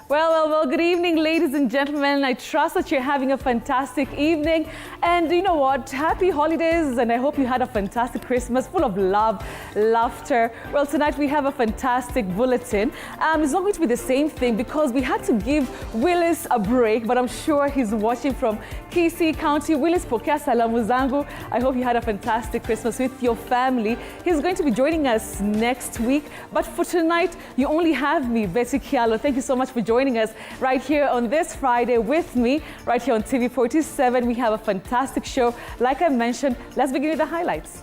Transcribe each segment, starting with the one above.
Well, good evening, ladies and gentlemen. I trust that you're having a fantastic evening. And you know what? Happy holidays, and I hope you had a fantastic Christmas full of love, laughter. Well, tonight we have a fantastic bulletin. It's not going to be the same thing because we had to give Willis a break, but I'm sure he's watching from Kisii County. Willis, pokea salamu zangu. I hope you had a fantastic Christmas with your family. He's going to be joining us next week. But for tonight, you only have me, Betty Kyallo. Thank you so much for joining us right here on this Friday with me, right here on TV 47. We have a fantastic show. Like I mentioned, let's begin with the highlights.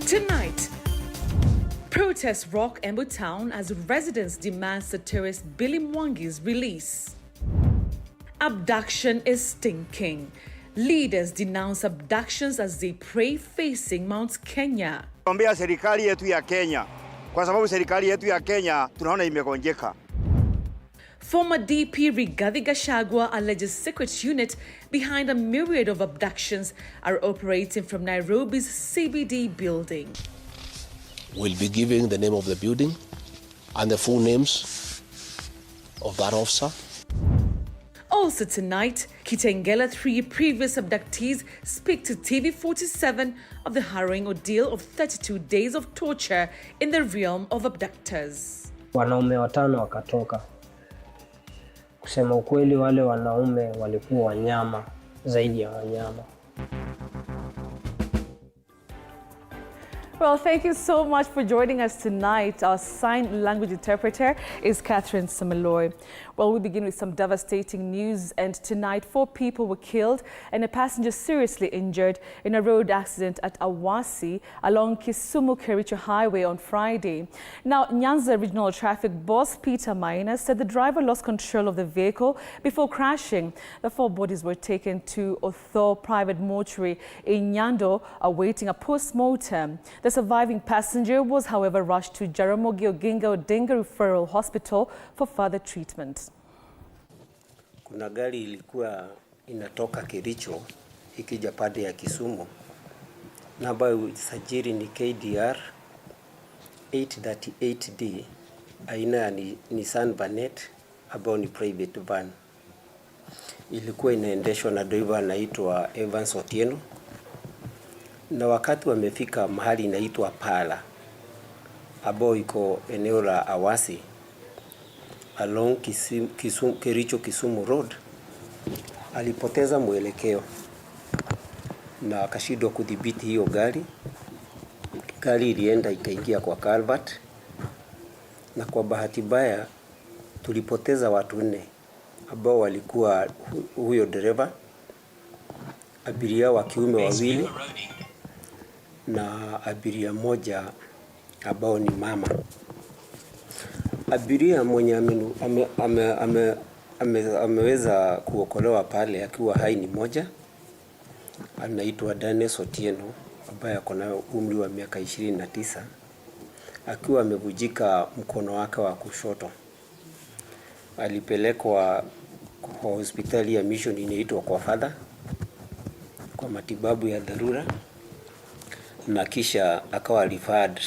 Tonight, protests rock Embu town as residents demand satirist Billy Mwangi's release. Abduction is stinking. Leaders denounce abductions as they pray facing Mount Kenya. Ombea serikali yetu ya Kenya kwa sababu serikali yetu ya Kenya tunaona imegonjeka. Former DP Rigathi Gachagua alleges secret unit behind a myriad of abductions are operating from Nairobi's CBD building. We'll be giving the name of the building and the full names of that officer. Also tonight, Kitengela 3 previous abductees speak to TV 47 of the harrowing ordeal of 32 days of torture in the realm of abductors. Wanaume watano wakatoka. Kusema ukweli, wale wanaume walikuwa wanyama zaidi ya wanyama. Well, thank you so much for joining us tonight. Our sign language interpreter is Catherine Samiloy. Well, we begin with some devastating news. And tonight, 4 people were killed and a passenger seriously injured in a road accident at Awasi along Kisumu-Kericho Highway on Friday. Now, Nyanza Regional Traffic Boss Peter Maina said the driver lost control of the vehicle before crashing. The 4 bodies were taken to Otho Private Mortuary in Nyando, awaiting a post-mortem. The surviving passenger was, however, rushed to Jaramogi Oginga Odinga Referral Hospital for further treatment. Kuna gari ilikuwa inatoka Kericho ikija pande ya Kisumu. Namba ya usajili ni KDR 838D, aina ya Nissan Vanette ambao ni private van. Ilikuwa inaendeshwa na driver anaitwa Evans Otieno. Na wakati wamefika mahali inaitwa Pala ambao iko eneo la Awasi along Kericho Kisumu Road, alipoteza mwelekeo na akashindwa kudhibiti hiyo gari. Gari ilienda ikaingia kwa culvert, na kwa bahati mbaya tulipoteza watu 4 ambao walikuwa huyo dereva, abiria wa kiume 2 na abiria mmoja ambao ni mama. Abiria mwenye ameweza kuokolewa pale akiwa hai ni mmoja, anaitwa Dennis Otieno ambaye ako na umri wa miaka 29, akiwa amevunjika mkono wake wa kushoto. Alipelekwa kwa hospitali ya Mission inaitwa kwa Father kwa matibabu ya dharura, na kisha akawa referred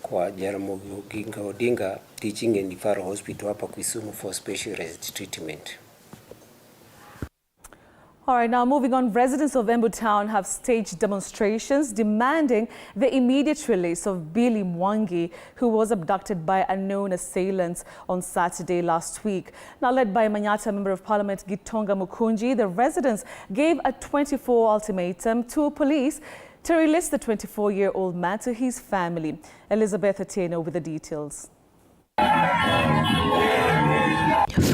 kwa Jaramogi Oginga Odinga Teaching and Referral Hospital hapa Kisumu for specialized treatment. All right, now moving on, residents of Embu town have staged demonstrations demanding the immediate release of Billy Mwangi, who was abducted by unknown assailants on Saturday last week. Now, led by Manyata Member of Parliament Gitonga Mukunji, the residents gave a 24-hour ultimatum to police to release the 24-year-old man to his family. Elizabeth Atieno with the details.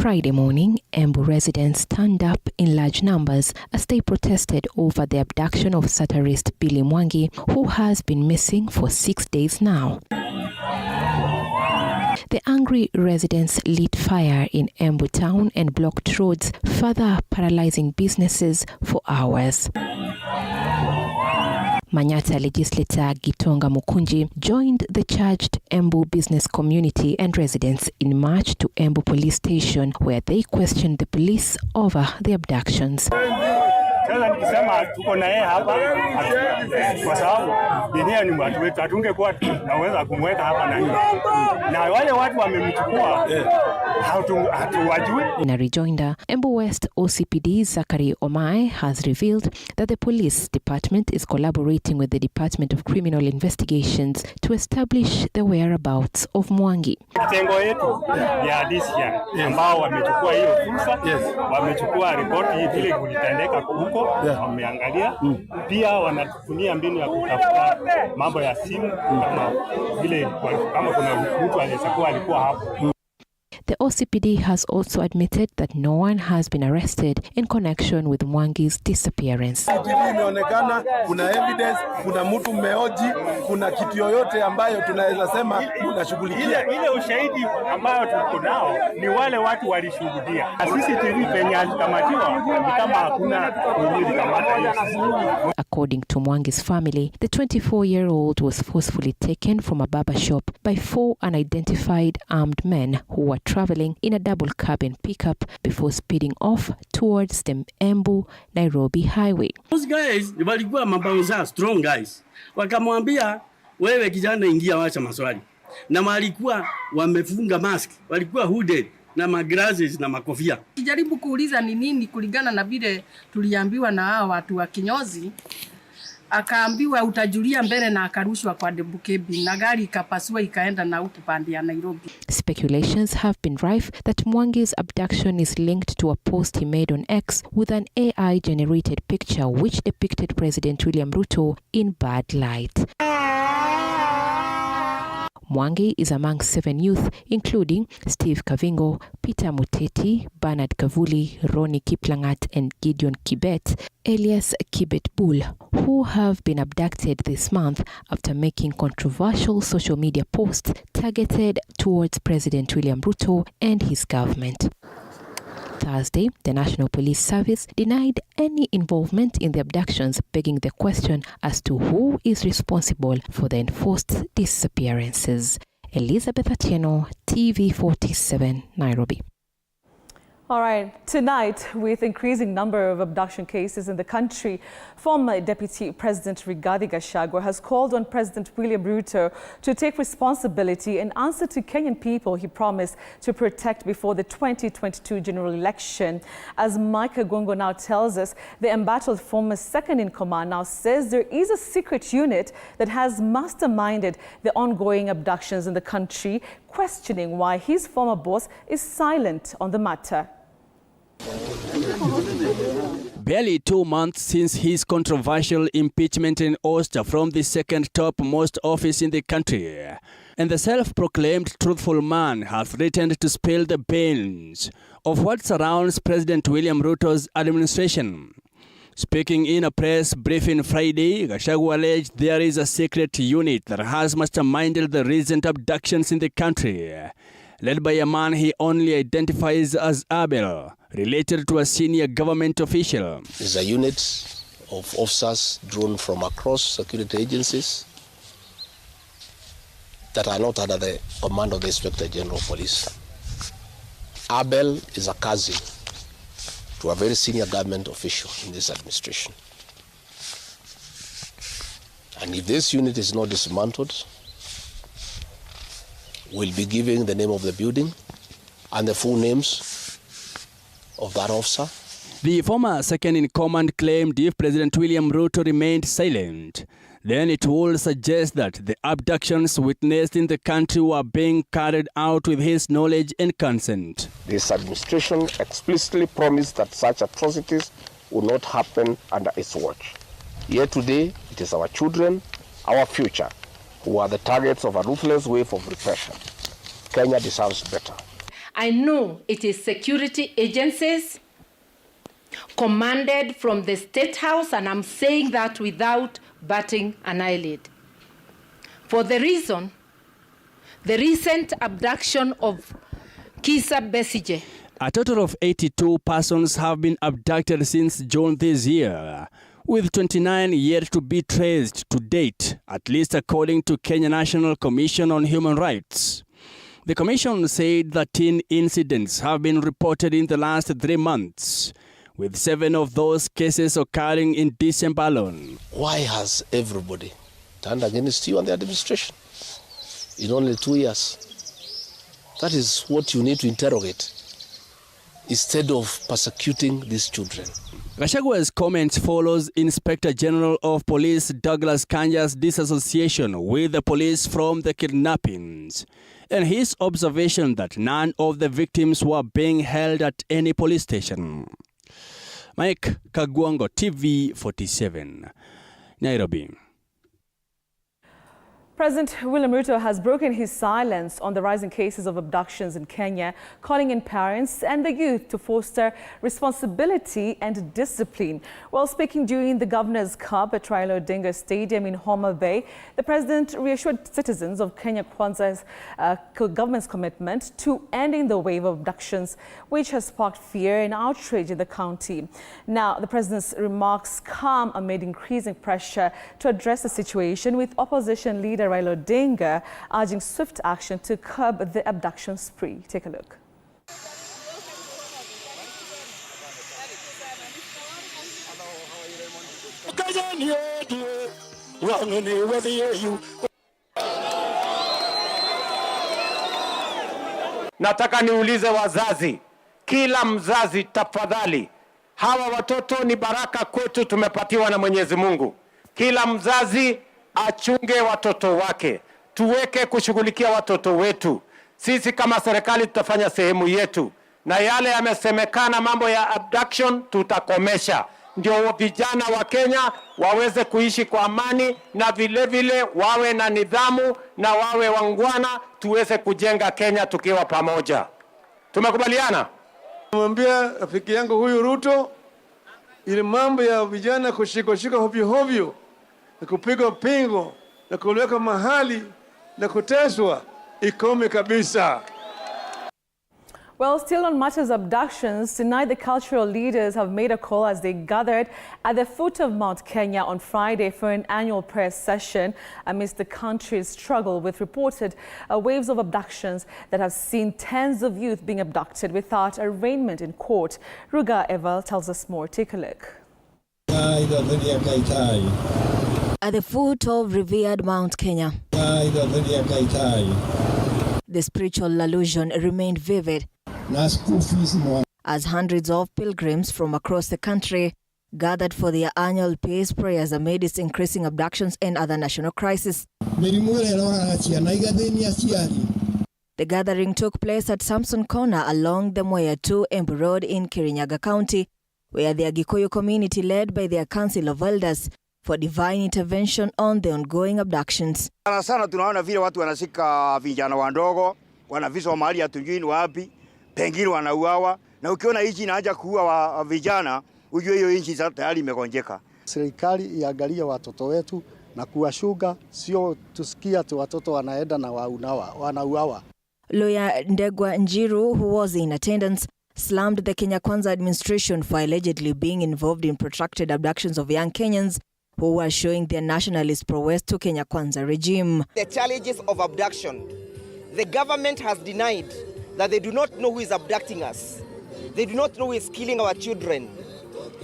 Friday morning, Embu residents turned up in large numbers as they protested over the abduction of satirist Billy Mwangi, who has been missing for 6 days now. The angry residents lit fire in Embu town and blocked roads, further paralyzing businesses for hours. Manyata legislator Gitonga Mukunji joined the charged Embu business community and residents in March to Embu police station, where they questioned the police over the abductions. Sasa nikisema tuko na yeye hapa kwa sababu yeye ni mtu wetu, hatungekuwa tunaweza kumweka hapa na nini. Na wale watu wamemchukua hatuwajui. In a rejoinder, Embu West OCPD Zachary Omae has revealed that the police department is collaborating with the Department of Criminal Investigations to establish the whereabouts of Mwangi. Kitengo yetu ya DStv ambao wamechukua hiyo fursa, wamechukua ripoti hii vile kulitendeka huko, wameangalia pia wanatumia mbinu ya kutafuta mambo ya simu kama vile kama kuna mtu alikuwa hapo. The OCPD has also admitted that no one has been arrested in connection with Mwangi's disappearance. Imeonekana kuna evidence, kuna mtu mmeoji, kuna kitu yoyote ambayo tunaweza sema tunashughulikia. Ile ushahidi ambayo tuko nao ni wale watu walishuhudia. Sisi TV penye alikamatiwa ni kama hakuna kulikamata hiyo. According to Mwangi's family, the 24-year-old was forcefully taken from a barber shop by 4 unidentified armed men who were traveling in a double-cabin pickup before speeding off towards the Embu-Nairobi highway. Those guys walikuwa mabauza strong guys. Wakamwambia wewe kijana ingia wacha maswali. Na walikuwa wamefunga mask, walikuwa hooded na maglasses na makofia. Kijaribu kuuliza ni nini kulingana na vile tuliambiwa na hao watu wa kinyozi. Akaambiwa utajulia mbele na akarushwa kwa debukebi na gari ikapasua ikaenda na huko pande ya Nairobi. Speculations have been rife that Mwangi's abduction is linked to a post he made on X with an AI-generated picture which depicted President William Ruto in bad light. Mwangi is among 7 youth, including Steve Kavingo, Peter Muteti, Bernard Kavuli, Ronnie Kiplangat, and Gideon Kibet, alias Kibet Bull, who have been abducted this month after making controversial social media posts targeted towards President William Ruto and his government. Thursday, the National Police Service denied any involvement in the abductions, begging the question as to who is responsible for the enforced disappearances. Elizabeth Atieno, TV47, Nairobi. All right, tonight, with increasing number of abduction cases in the country, former Deputy President Rigathi Gachagua has called on President William Ruto to take responsibility and answer to Kenyan people he promised to protect before the 2022 general election. As Micah Gongo now tells us, the embattled former second-in-command now says there is a secret unit that has masterminded the ongoing abductions in the country, questioning why his former boss is silent on the matter. Barely 2 months since his controversial impeachment and ouster from the second topmost office in the country, and the self-proclaimed truthful man has threatened to spill the beans of what surrounds President William Ruto's administration. Speaking in a press briefing Friday, Gachagua alleged there is a secret unit that has masterminded the recent abductions in the country, led by a man he only identifies as Abel, related to a senior government official. It's a unit of officers drawn from across security agencies that are not under the command of the Inspector General of Police. Abel is a cousin to a very senior government official in this administration. And if this unit is not dismantled, we'll be giving the name of the building and the full names of that officer. The former second-in-command claimed if President William Ruto remained silent, then it would suggest that the abductions witnessed in the country were being carried out with his knowledge and consent. This administration explicitly promised that such atrocities would not happen under its watch. Yet today, it is our children, our future, who are the targets of a ruthless wave of repression. Kenya deserves better. I know it is security agencies commanded from the State House, and I'm saying that without batting an eyelid. For the reason, the recent abduction of Kisa Besije. A total of 82 persons have been abducted since June this year, with 29 yet to be traced to date, at least according to Kenya National Commission on Human Rights. The commission said 13 incidents have been reported in the last 3 months, with 7 of those cases occurring in December alone. Why has everybody turned against you and the administration in only 2 years? That is what you need to interrogate instead of persecuting these children. Gachagua's comments follows Inspector General of Police Douglas Kanja's disassociation with the police from the kidnappings, and his observation that none of the victims were being held at any police station. Mike Kagwango, TV 47, Nairobi. President William Ruto has broken his silence on the rising cases of abductions in Kenya, calling in parents and the youth to foster responsibility and discipline. While speaking during the Governor's Cup at Raila Odinga Stadium in Homa Bay, the president reassured citizens of Kenya Kwanza's government's commitment to ending the wave of abductions, which has sparked fear and outrage in the county. Now, the president's remarks come amid increasing pressure to address the situation, with opposition leader Raila Odinga urging swift action to curb the abduction spree. Take a look. Nataka niulize wazazi, kila mzazi tafadhali, hawa watoto ni baraka kwetu, tumepatiwa na Mwenyezi Mungu. Kila mzazi achunge watoto wake, tuweke kushughulikia watoto wetu. Sisi kama serikali tutafanya sehemu yetu, na yale yamesemekana mambo ya abduction tutakomesha, ndio vijana wa Kenya waweze kuishi kwa amani, na vile vile wawe na nidhamu na wawe wangwana, tuweze kujenga Kenya tukiwa pamoja. Tumekubaliana? Mwambia rafiki yangu huyu Ruto, ile mambo ya vijana kushika hovyo hovyo na kupigwa pingo na kuweka mahali na kuteswa ikome kabisa. Well, still on matters of abductions, tonight the cultural leaders have made a call as they gathered at the foot of Mount Kenya on Friday for an annual prayer session amidst the country's struggle with reported waves of abductions that have seen tens of youth being abducted without arraignment in court. Ruga Eval tells us more. Take a look. At the foot of revered Mount Kenya, the spiritual allusion remained vivid as hundreds of pilgrims from across the country gathered for their annual peace prayers amid its increasing abductions and other national crises. The gathering took place at Samson Corner along the Mwea 2 Embu Road in Kirinyaga County, where the Agikuyu community, led by their Council of Elders, for divine intervention on the ongoing abductions. Sana tunaona vile watu wanashika vijana wadogo, wanavizwa mahali hatujui ni wapi, pengine wanauawa, na ukiona hichi inaanza kuua vijana, ujue hiyo nchi tayari imegonjeka. Serikali iangalie watoto wetu na kuwashuga, sio tusikia tu watoto wanaenda na wanauawa. Lawyer Ndegwa Njiru, who was in attendance, slammed the Kenya Kwanza administration for allegedly being involved in protracted abductions of young Kenyans who were showing their nationalist prowess to Kenya Kwanza regime. The challenges of abduction. The government has denied that they do not know who is abducting us. They do not know who is killing our children.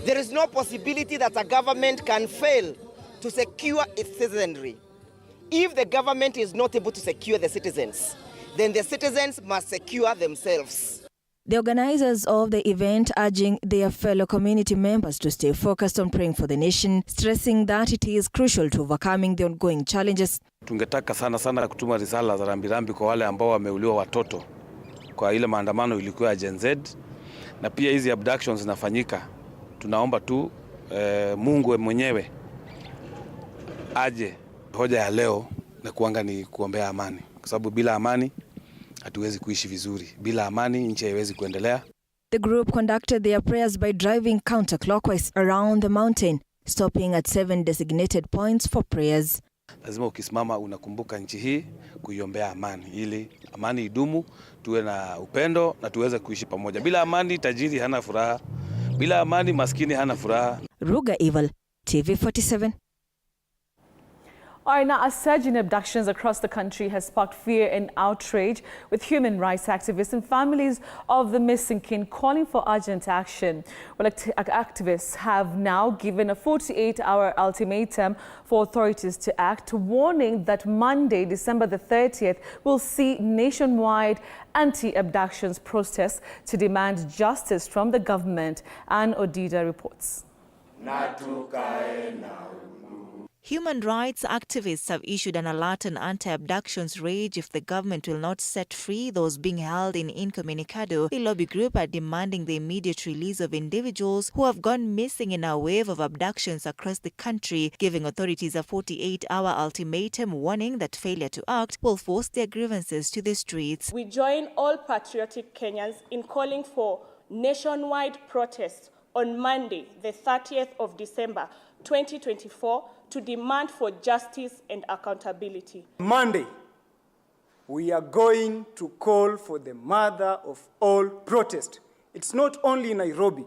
There is no possibility that a government can fail to secure its citizenry. If the government is not able to secure the citizens, then the citizens must secure themselves. The organizers of the event urging their fellow community members to stay focused on praying for the nation, stressing that it is crucial to overcoming the ongoing challenges. Tungetaka sana kutuma risala za rambirambi kwa wale ambao wameuliwa watoto kwa ile maandamano ilikuwa ya Gen Z, na pia hizi abductions zinafanyika. Tunaomba tu Mungu mwenyewe aje. Hoja ya leo na kuanga ni kuombea amani, kwa sababu bila amani hatuwezi kuishi vizuri. Bila amani nchi haiwezi kuendelea. The group conducted their prayers by driving counterclockwise around the mountain, stopping at 7 designated points for prayers. Lazima ukisimama unakumbuka nchi hii, kuiombea amani ili amani idumu, tuwe na upendo na tuweze kuishi pamoja. Bila amani tajiri hana furaha, bila amani maskini hana furaha. Ruga Eval, TV 47. All right, now a surge in abductions across the country has sparked fear and outrage, with human rights activists and families of the missing kin calling for urgent action. Well, activists have now given a 48-hour ultimatum for authorities to act, warning that Monday, December the 30th, will see nationwide anti-abductions protests to demand justice from the government. And Odida reports. Human rights activists have issued an alert on anti-abductions rage if the government will not set free those being held in incommunicado. The lobby group are demanding the immediate release of individuals who have gone missing in a wave of abductions across the country, giving authorities a 48-hour ultimatum warning that failure to act will force their grievances to the streets. We join all patriotic Kenyans in calling for nationwide protests on Monday, the 30th of December, 2024, to demand for justice and accountability. Monday, we are going to call for the mother of all protest. It's not only in Nairobi.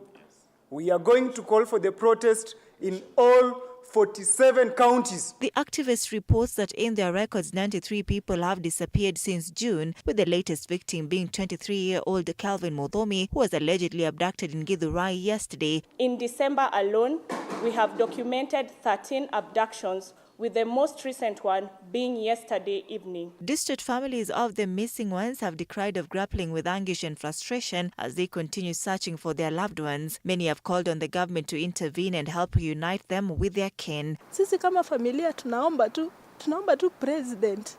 We are going to call for the protest in all 47 counties. The activist reports that in their records, 93 people have disappeared since June, with the latest victim being 23-year-old Calvin Muthomi, who was allegedly abducted in Githurai yesterday. In December alone, we have documented 13 abductions, with the most recent one being yesterday evening. Distraught families of the missing ones have decried of grappling with anguish and frustration as they continue searching for their loved ones. Many have called on the government to intervene and help reunite them with their kin. Sisi kama familia tunaomba tu president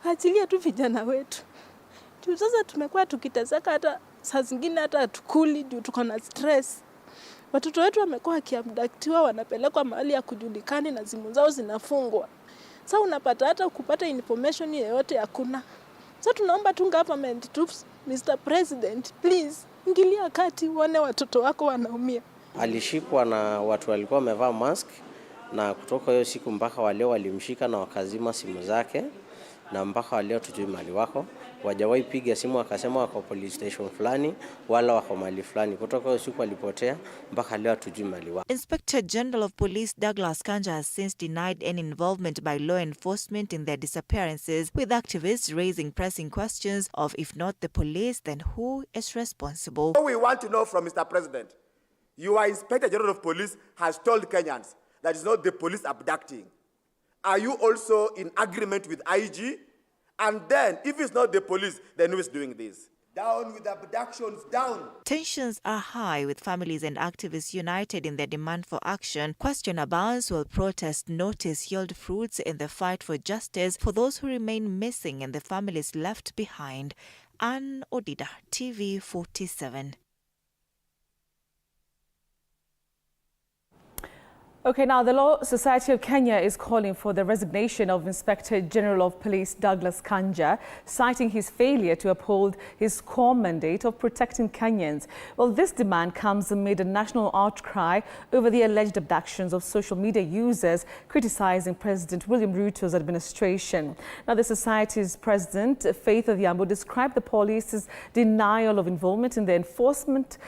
achilia tu vijana wetu. Sasa tumekuwa tukiteseka, hata saa zingine hata hatukuli juu tuko na stress. Watoto wetu wamekuwa wakiabductiwa, wanapelekwa mahali ya kujulikani na simu zao zinafungwa. Sasa unapata hata kupata information yoyote hakuna. Sasa tunaomba tu government tu, Mr. President, please ingilia kati, uone watoto wako wanaumia. Alishikwa na watu walikuwa wamevaa mask, na kutoka hiyo siku mpaka waleo walimshika na wakazima simu zake, na mpaka waleo tujui mali wako. Wajawahi piga simu akasema wako police station fulani wala wako mali fulani. Kutoka hiyo siku alipotea mpaka leo tujui mali wako. Inspector General of Police Douglas Kanja has since denied any involvement by law enforcement in their disappearances, with activists raising pressing questions of if not the police, then who is responsible. What we want to know from Mr. President, your Inspector General of Police has told Kenyans that it's not the police abducting. Are you also in agreement with IG? And then, if it's not the police, then who is doing this? Down with abductions, down. Tensions are high, with families and activists united in their demand for action. Question abounds will protest notice yield fruits in the fight for justice for those who remain missing and the families left behind. Ann Odida, TV 47. Okay, now the Law Society of Kenya is calling for the resignation of Inspector General of Police Douglas Kanja, citing his failure to uphold his core mandate of protecting Kenyans. Well, this demand comes amid a national outcry over the alleged abductions of social media users, criticizing President William Ruto's administration. Now, the Society's president, Faith Odhiambo, described the police's denial of involvement in the enforcement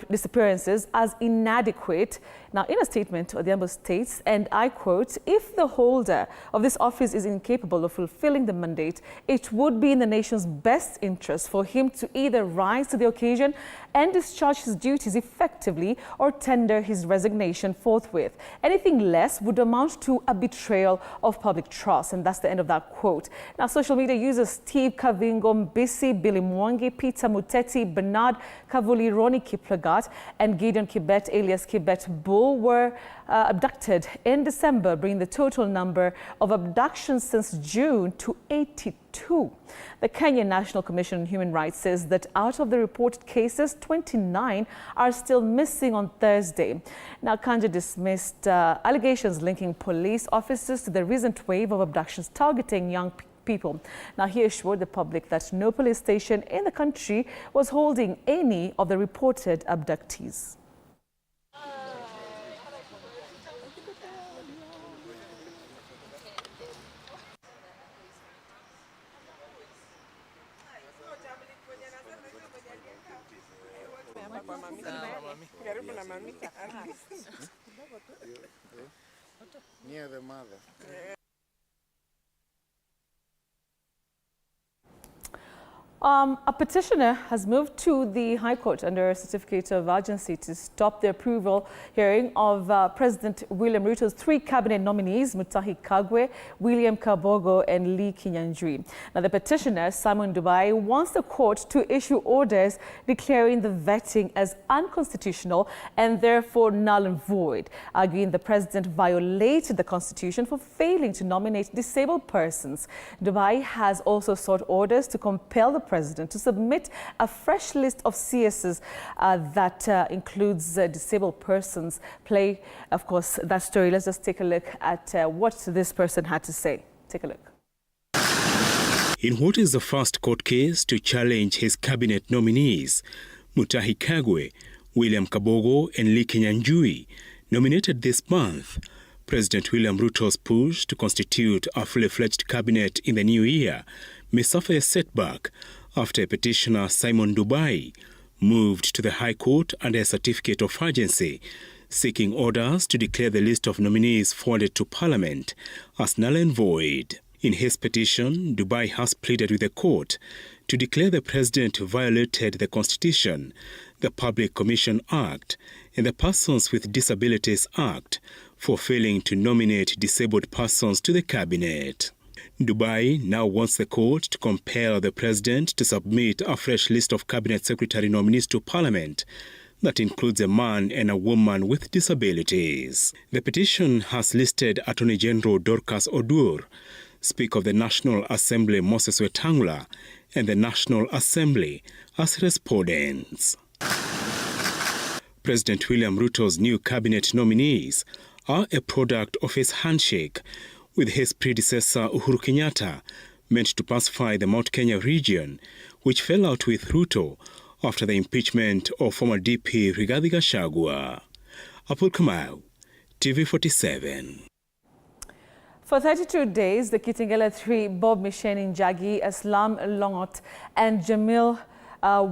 disappearances as inadequate. Now, in a statement, Odhiambo states, and I quote, "If the holder of this office is incapable of fulfilling the mandate, it would be in the nation's best interest for him to either rise to the occasion and discharge his duties effectively or tender his resignation forthwith. Anything less would amount to a betrayal of public trust." And that's the end of that quote. Now, social media users Steve Kavingo, Mbisi, Billy Mwangi, Peter Muteti, Bernard Kavuli, Ronnie Kiplagat, and Gideon Kibet, alias Kibet Bull, were abducted in December, bringing the total number of abductions since June to 82. The Kenya National Commission on Human Rights says that out of the reported cases, 29 are still missing on Thursday. Now, Kanja dismissed allegations linking police officers to the recent wave of abductions targeting young people. Now, he assured the public that no police station in the country was holding any of the reported abductees. Near the mother. A petitioner has moved to the High Court under a certificate of urgency to stop the approval hearing of President William Ruto's 3 cabinet nominees, Mutahi Kagwe, William Kabogo and Lee Kinyanjui. Now, the petitioner, Simon Dubai, wants the court to issue orders declaring the vetting as unconstitutional and therefore null and void, arguing the president violated the constitution for failing to nominate disabled persons. Dubai has also sought orders to compel the president to submit a fresh list of CSs that includes disabled persons. Play, of course, that story. Let's just take a look at what this person had to say. Take a look. In what is the first court case to challenge his cabinet nominees, Mutahi Kagwe, William Kabogo and Lee Kinyanjui, nominated this month, President William Ruto's push to constitute a fully-fledged cabinet in the new year may suffer a setback after petitioner Simon Dubai moved to the High Court under a certificate of urgency, seeking orders to declare the list of nominees forwarded to Parliament as null and void. In his petition, Dubai has pleaded with the court to declare the president violated the Constitution, the Public Commission Act, and the Persons with Disabilities Act for failing to nominate disabled persons to the cabinet. Dubai now wants the court to compel the president to submit a fresh list of cabinet secretary nominees to Parliament that includes a man and a woman with disabilities. The petition has listed Attorney General Dorcas Odur, Speaker of the National Assembly Moses Wetangula, and the National Assembly as respondents. President William Ruto's new cabinet nominees are a product of his handshake with his predecessor Uhuru Kenyatta, meant to pacify the Mount Kenya region, which fell out with Ruto after the impeachment of former DP Rigathi Gachagua. Apul Kamau, TV47. For 32 days, the Kitengela 3, Bob Misheni Njagi, Aslam Longot and Jamil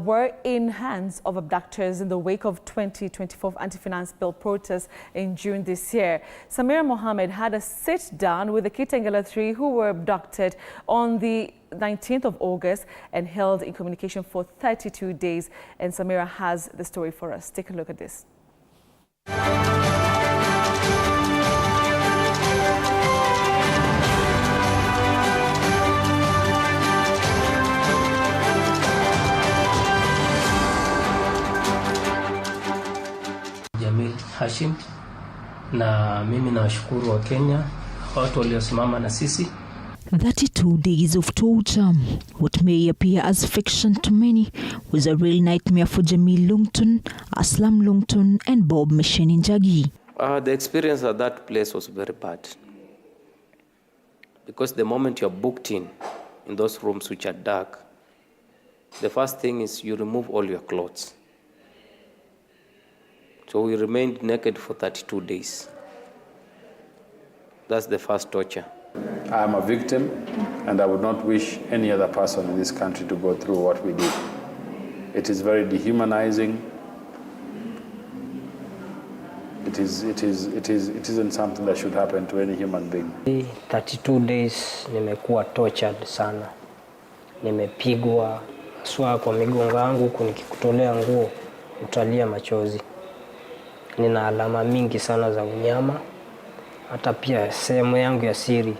were in hands of abductors in the wake of 2024 anti-finance bill protests in June this year. Samira Mohammed had a sit-down with the Kitengela 3 who were abducted on the 19th of August and held in communication for 32 days. And Samira has the story for us. Take a look at this. Hashim, na mimi nawashukuru wa Kenya, watu waliosimama na sisi. 32 days of torture, what may appear as fiction to many, was a real nightmare for Jamil Lungton, Aslam Lungton and Bob Misheni Njagi. The experience at that place was very bad. Because the moment you're booked in those rooms which are dark, the first thing is you remove all your clothes. So we remained naked for 32 days. That's the first torture. I am a victim, and I would not wish any other person in this country to go through what we did. It is very dehumanizing. It isn't something that should happen to any human being. 32 days nimekuwa tortured sana. Nimepigwa, haswa kwa migongo yangu huku nikikutolea nguo utalia machozi. Nina alama mingi sana za unyama, hata pia sehemu yangu ya siri.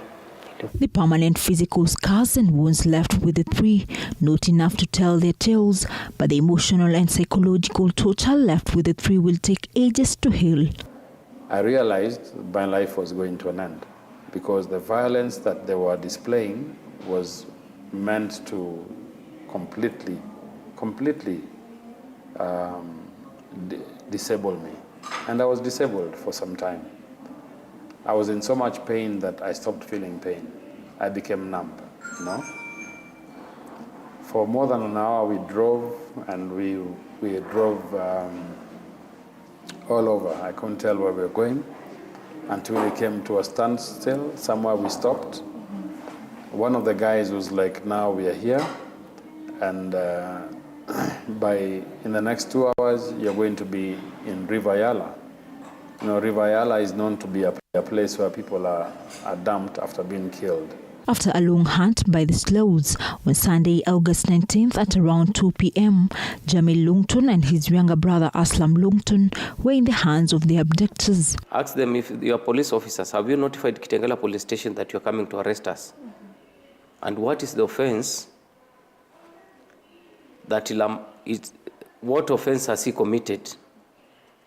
The permanent physical scars and wounds left with the 3, not enough to tell their tales, but the emotional and psychological torture left with the 3 will take ages to heal. I realized my life was going to an end because the violence that they were displaying was meant to completely disable me. And I was disabled for some time. I was in so much pain that I stopped feeling pain. I became numb, you know. For more than an hour we drove, and we drove all over. I couldn't tell where we were going until we came to a standstill. Somewhere we stopped. One of the guys was like, now we are here, and in the next 2 hours, you're going to be in River Yala. You know, River Yala is known to be a place where people are dumped after being killed. After a long hunt by the Slows, on Sunday, August 19th at around 2 p.m., Jamil Lungton and his younger brother Aslam Lungton were in the hands of the abductors. Ask them, if you are police officers, have you notified Kitengela police station that you are coming to arrest us? And what is the offense that what offense has he committed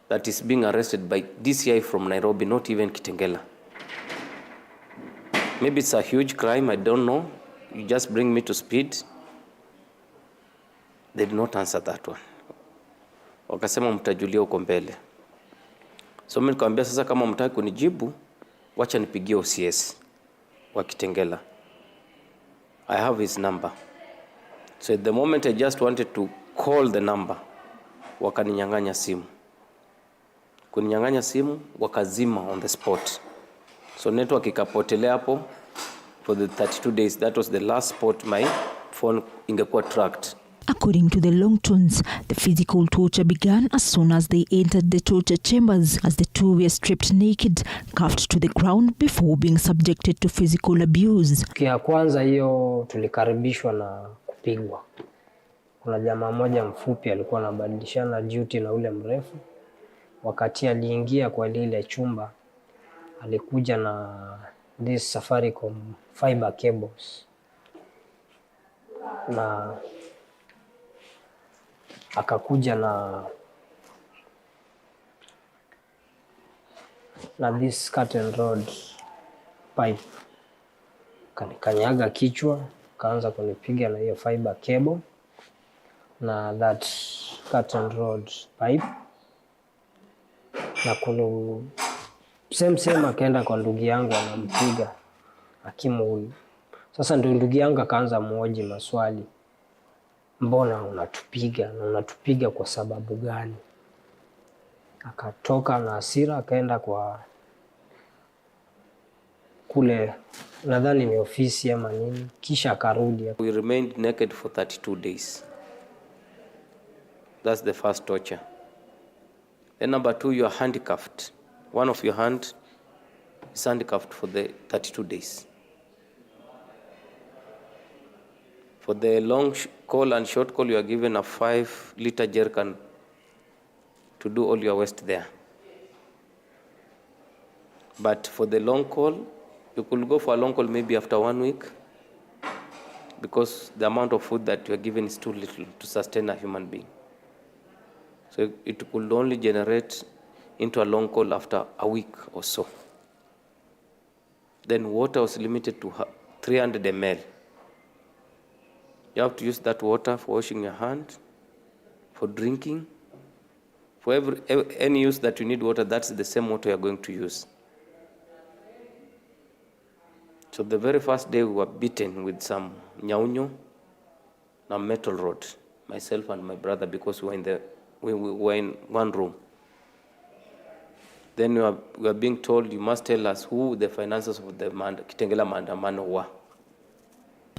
that is being arrested by DCI from Nairobi, not even Kitengela? Maybe it's a huge crime, I don't know. You just bring me to speed. They did not answer that one. Wakasema mtajulia huko mbele. So mimi nikamwambia sasa, kama mtaki kunijibu, wacha nipigie OCS wa Kitengela. I have his number. So at the moment I just wanted to call the number, wakaninyang'anya simu. Kuninyang'anya simu, wakazima on the spot. So network ikapotelea hapo for the 32 days. That was the last spot my phone ingekuwa tracked. According to the Longtons, the physical torture began as soon as they entered the torture chambers, as the two were stripped naked, cuffed to the ground before being subjected to physical abuse. Ya kwanza hiyo tulikaribishwa na kupigwa. Kuna jamaa mmoja mfupi alikuwa anabadilishana duty na ule mrefu. Wakati aliingia kwa ile chumba, alikuja na this Safaricom fiber cables. Na akakuja na this curtain rod pipe. Kanikanyaga kichwa, kaanza kunipiga na hiyo fiber cable na that curtain rod pipe. Na same akaenda kwa ndugu yangu anampiga hakimu huyu. Sasa ndugu yangu akaanza muoji maswali. Mbona unatupiga na unatupiga kwa sababu gani? Akatoka na hasira akaenda kwa kule, nadhani ni ofisi ama nini, kisha akarudi. We remained naked for 32 days. That's the first torture. Then number 2, you are handcuffed. One of your hand is handcuffed for the 32 days. For the long call and short call, you are given a 5-liter jerrycan to do all your waste there. But for the long call, you could go for a long call maybe after 1 week, because the amount of food that you are given is too little to sustain a human being. So it could only generate into a long call after a week or so. Then water was limited to 300 ml. You have to use that water for washing your hand, for drinking. For any use that you need water, that's the same water you're going to use. So the very first day we were beaten with some nyaunyo and a metal rod, myself and my brother, because we were in one room. Then we were being told, you must tell us who the financiers of the Kitengela Maandamano were.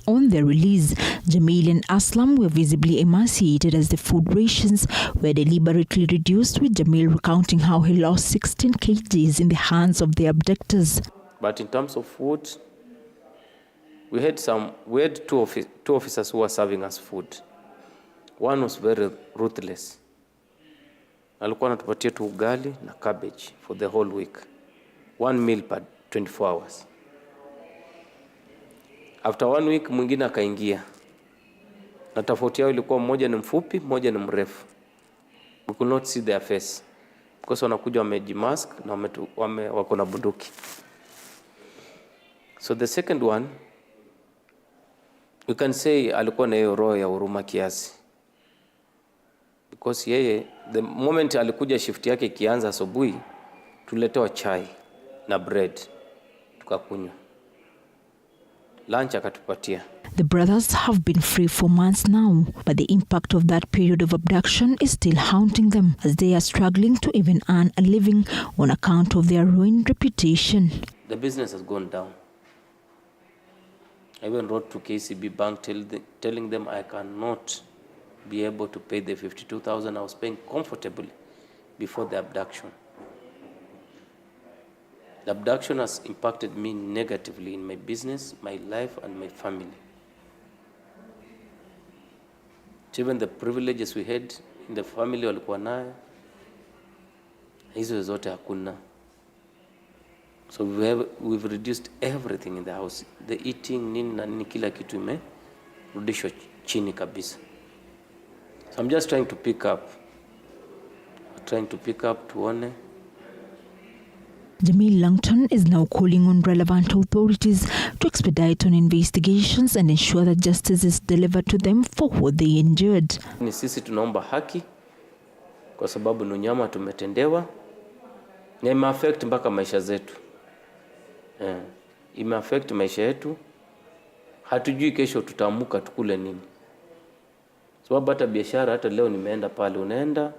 On their release, Jamil and Aslam were visibly emaciated as the food rations were deliberately reduced, with Jamil recounting how he lost 16 kgs in the hands of the abductors. But in terms of food, we had two officers who were serving us food. One was very ruthless. Alikuwa anatupatia tu ugali na cabbage for the whole week. 1 meal per 24 hours. After 1 week mwingine akaingia. Na tofauti yao ilikuwa mmoja ni mfupi, mmoja ni mrefu. We could not see their face because wanakuja wamejimask na wako na bunduki. So the second one, you can say alikuwa na hiyo roho ya huruma kiasi. Because yeye, the moment alikuja shift yake ikianza asubuhi, tuletewa chai na bread, tukakunywa. Lunch akatupatia. The brothers have been free for months now, but the impact of that period of abduction is still haunting them, as they are struggling to even earn a living on account of their ruined reputation. The business has gone down. I even wrote to KCB Bank telling them I cannot be able to pay the 52,000 I was paying comfortably before the abduction. The abduction has impacted me negatively in my business, my life, and my family. Even the privileges we had in the family walikuwa nayo, hizo zote hakuna. So we've reduced everything in the house. The eating, nini na nini, kila kitu imerudishwa chini kabisa. So I'm just trying to pick up. Tuone. Jamil Langton is now calling on relevant authorities to expedite on investigations and ensure that justice is delivered to them for what they endured. Ni sisi tunaomba haki kwa sababu ni unyama tumetendewa na imeaffect mpaka maisha zetu. Imeaffect maisha yetu. Hatujui kesho tutaamuka tukule nini. Sababu hata biashara, hata leo nimeenda pale, unaenda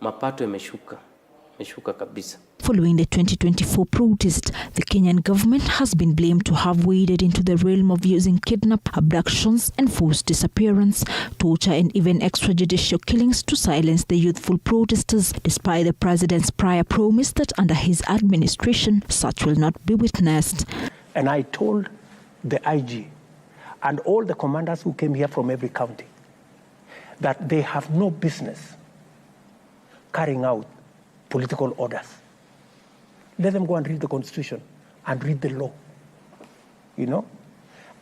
mapato yameshuka kabisa. Following the 2024 protest, the Kenyan government has been blamed to have waded into the realm of using kidnap, abductions and forced disappearance, torture and even extrajudicial killings to silence the youthful protesters, despite the president's prior promise that under his administration, such will not be witnessed. And I told the IG and all the commanders who came here from every county that they have no business carrying out political orders. Let them go and read the Constitution and read the law,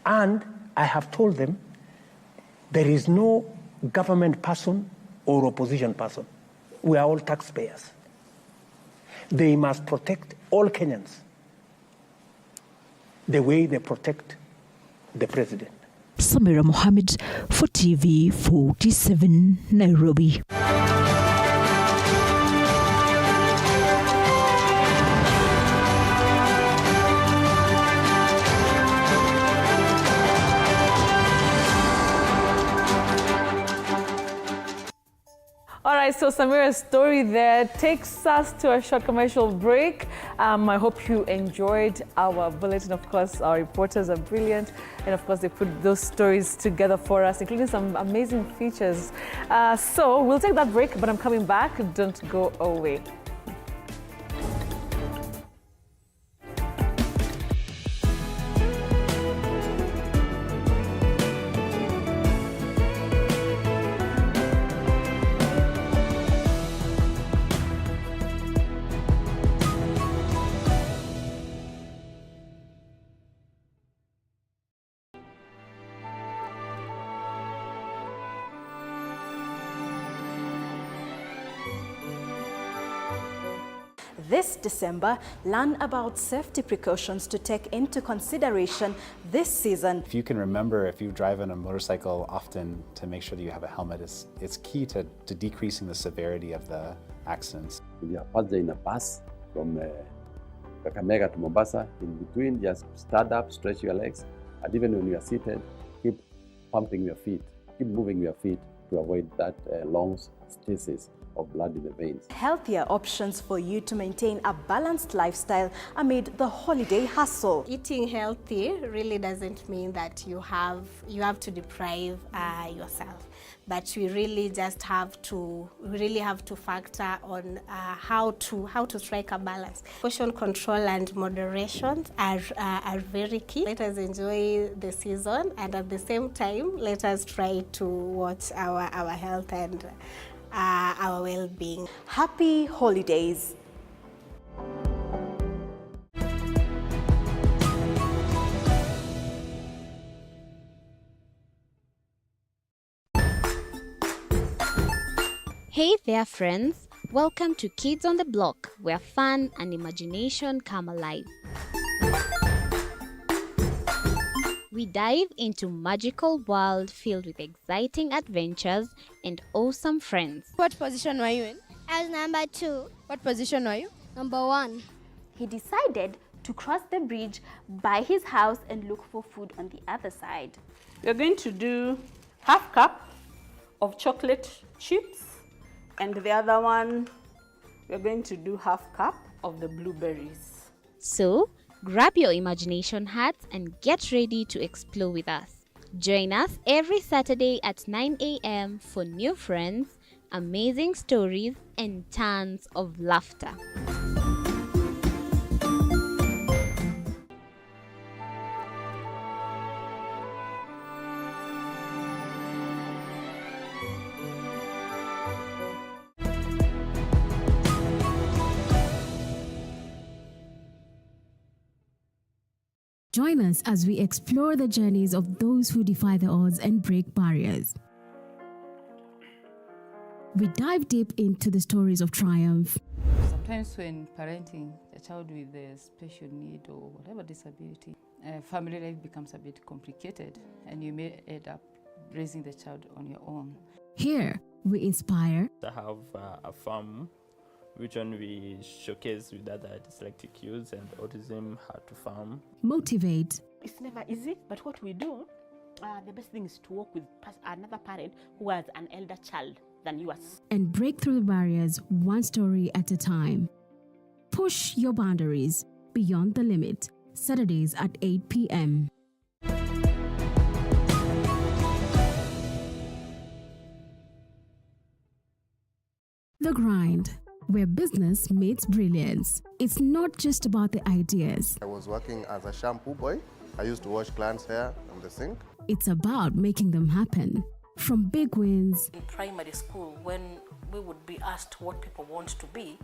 And I have told them there is no government person or opposition person. We are all taxpayers. They must protect all Kenyans the way they protect the president. Samira Mohammed for TV 47, Nairobi. All right, so Samira's story there takes us to a short commercial break. I hope you enjoyed our bulletin. Of course, our reporters are brilliant. And of course, they put those stories together for us, including some amazing features. So we'll take that break, but I'm coming back. Don't go away. This December, learn about safety precautions to take into consideration this season. If you can remember, if you drive on a motorcycle often, to make sure that you have a helmet, it's key to decreasing the severity of the accidents. If you are passing in a bus from Kakamega to Mombasa, in between, just stand up, stretch your legs, and even when you are seated, keep pumping your feet, keep moving your feet to avoid that long stasis of blood in the veins. Healthier options for you to maintain a balanced lifestyle amid the holiday hustle. Eating healthy really doesn't mean that you have to deprive yourself, but we really just have to factor on how to strike a balance. Portion control and moderation are very key. Let us enjoy the season, and at the same time, let us try to watch our health and our well-being. Happy holidays. Hey there friends, welcome to Kids on the Block, where fun and imagination come alive. We dive into magical world filled with exciting adventures and awesome friends. What position were you in? I was number 2. What position were you? Number 1. He decided to cross the bridge by his house and look for food on the other side. We're going to do half cup of chocolate chips, and the other one, we're going to do half cup of the blueberries. So, grab your imagination hats and get ready to explore with us. Join us every Saturday at 9 a.m. for new friends, amazing stories, and tons of laughter. Join us as we explore the journeys of those who defy the odds and break barriers. We dive deep into the stories of triumph. Sometimes when parenting a child with a special need or whatever disability, family life becomes a bit complicated and you may end up raising the child on your own. Here, we inspire. I have a farm which one we showcase with other dyslexic youths and autism, how to farm. Motivate. It's never easy, but what we do, the best thing is to work with another parent who has an elder child than yours. And break through the barriers one story at a time. Push your boundaries beyond the limit. Saturdays at 8 p.m. The Grind, where business meets brilliance. It's not just about the ideas. I was working as a shampoo boy. I used to wash clients' hair on the sink. It's about making them happen. From big wins. In primary school, when we would be asked what people want to be,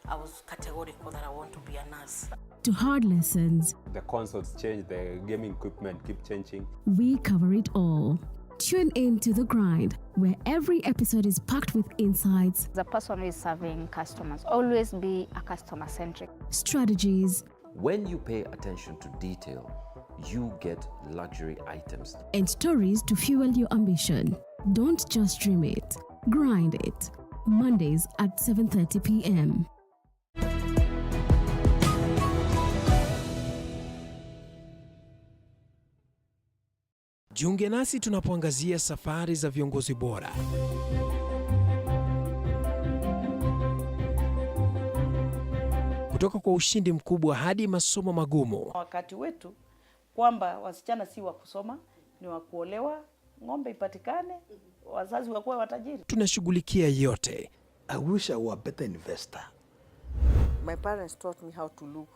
I was categorical that I want to be a nurse. To hard lessons. The consoles change, the gaming equipment keep changing. We cover it all. Tune in to The Grind, where every episode is packed with insights. The person who is serving customers, always be a customer-centric. Strategies. When you pay attention to detail, you get luxury items. And stories to fuel your ambition. Don't just dream it, grind it. Mondays at 7:30 p.m. Jiunge nasi tunapoangazia safari za viongozi bora. Kutoka kwa ushindi mkubwa hadi masomo magumu. Wakati wetu kwamba wasichana si wa kusoma, ni wa kuolewa, ng'ombe ipatikane, wazazi wakuwe watajiri. Tunashughulikia yote. I wish I were a better investor. My parents taught me how to look